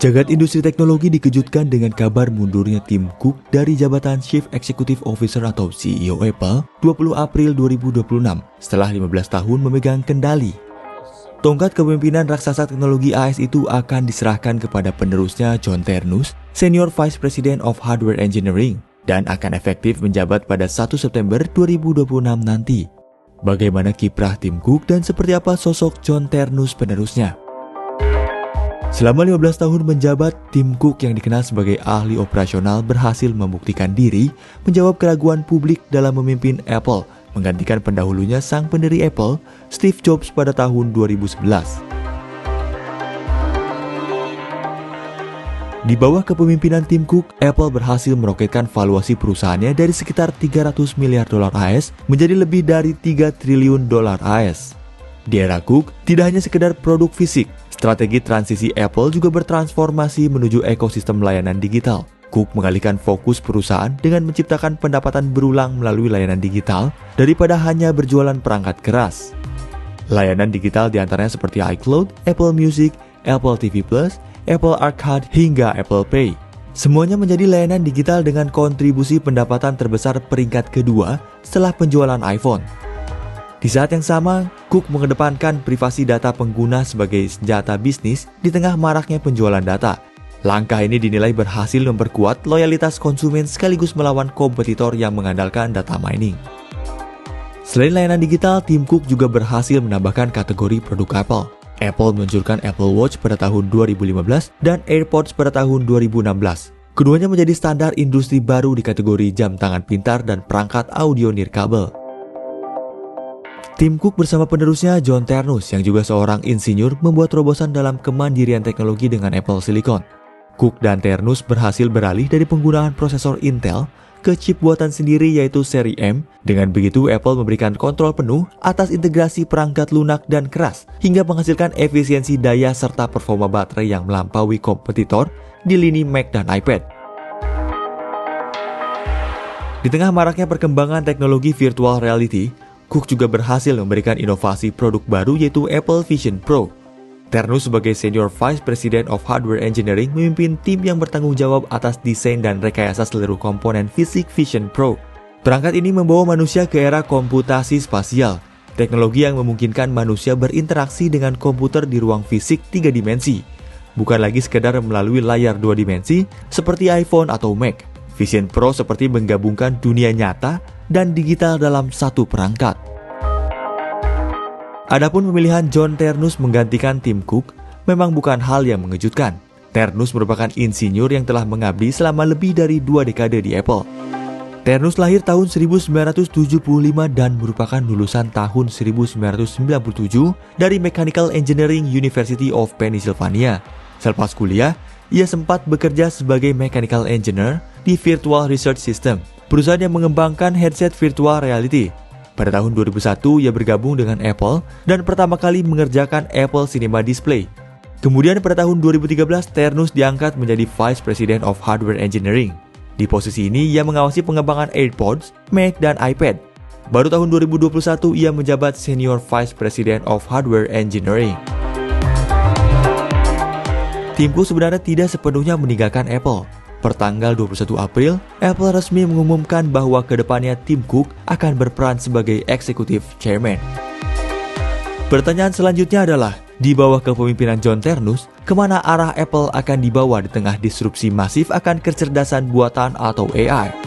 Jagat industri teknologi dikejutkan dengan kabar mundurnya Tim Cook dari jabatan Chief Executive Officer atau CEO Apple 20 April 2026 setelah 15 tahun memegang kendali. Tongkat kepemimpinan raksasa teknologi AS itu akan diserahkan kepada penerusnya John Ternus, Senior Vice President of Hardware Engineering, dan akan efektif menjabat pada 1 September 2026 nanti. Bagaimana kiprah Tim Cook dan seperti apa sosok John Ternus penerusnya? Selama 15 tahun menjabat, Tim Cook yang dikenal sebagai ahli operasional berhasil membuktikan diri menjawab keraguan publik dalam memimpin Apple, menggantikan pendahulunya sang pendiri Apple, Steve Jobs pada tahun 2011. Di bawah kepemimpinan Tim Cook, Apple berhasil meroketkan valuasi perusahaannya dari sekitar 300 miliar dolar AS menjadi lebih dari 3 triliun dolar AS. Di era Cook, tidak hanya sekedar produk fisik, strategi transisi Apple juga bertransformasi menuju ekosistem layanan digital. Cook mengalihkan fokus perusahaan dengan menciptakan pendapatan berulang melalui layanan digital daripada hanya berjualan perangkat keras. Layanan digital diantaranya seperti iCloud, Apple Music, Apple TV+, Apple Arcade, hingga Apple Pay. Semuanya menjadi layanan digital dengan kontribusi pendapatan terbesar peringkat kedua setelah penjualan iPhone. Di saat yang sama, Cook mengedepankan privasi data pengguna sebagai senjata bisnis di tengah maraknya penjualan data. Langkah ini dinilai berhasil memperkuat loyalitas konsumen sekaligus melawan kompetitor yang mengandalkan data mining. Selain layanan digital, Tim Cook juga berhasil menambahkan kategori produk Apple. Apple meluncurkan Apple Watch pada tahun 2015 dan AirPods pada tahun 2016. Keduanya menjadi standar industri baru di kategori jam tangan pintar dan perangkat audio nirkabel. Tim Cook bersama penerusnya John Ternus yang juga seorang insinyur membuat terobosan dalam kemandirian teknologi dengan Apple Silicon. Cook dan Ternus berhasil beralih dari penggunaan prosesor Intel ke chip buatan sendiri yaitu seri M. Dengan begitu Apple memberikan kontrol penuh atas integrasi perangkat lunak dan keras hingga menghasilkan efisiensi daya serta performa baterai yang melampaui kompetitor di lini Mac dan iPad. Di tengah maraknya perkembangan teknologi virtual reality, Cook juga berhasil memberikan inovasi produk baru yaitu Apple Vision Pro. Ternus sebagai Senior Vice President of Hardware Engineering memimpin tim yang bertanggung jawab atas desain dan rekayasa seluruh komponen fisik Vision Pro. Perangkat ini membawa manusia ke era komputasi spasial, teknologi yang memungkinkan manusia berinteraksi dengan komputer di ruang fisik 3 dimensi, bukan lagi sekedar melalui layar 2 dimensi seperti iPhone atau Mac. Vision Pro seperti menggabungkan dunia nyata dan digital dalam satu perangkat. Adapun pemilihan John Ternus menggantikan Tim Cook memang bukan hal yang mengejutkan. Ternus merupakan insinyur yang telah mengabdi selama lebih dari 2 dekade di Apple. Ternus lahir tahun 1975 dan merupakan lulusan tahun 1997 dari Mechanical Engineering University of Pennsylvania. Selepas kuliah, ia sempat bekerja sebagai mechanical engineer di Virtual Research System, perusahaan yang mengembangkan headset virtual reality. Pada tahun 2001, ia bergabung dengan Apple dan pertama kali mengerjakan Apple Cinema Display. Kemudian pada tahun 2013, Ternus diangkat menjadi Vice President of Hardware Engineering. Di posisi ini, ia mengawasi pengembangan AirPods, Mac, dan iPad. Baru tahun 2021, ia menjabat Senior Vice President of Hardware Engineering. Tim Cook sebenarnya tidak sepenuhnya meninggalkan Apple. Pertanggal 21 April, Apple resmi mengumumkan bahwa kedepannya Tim Cook akan berperan sebagai Executive Chairman. Pertanyaan selanjutnya adalah, di bawah kepemimpinan John Ternus, kemana arah Apple akan dibawa di tengah disrupsi masif akan kecerdasan buatan atau AI?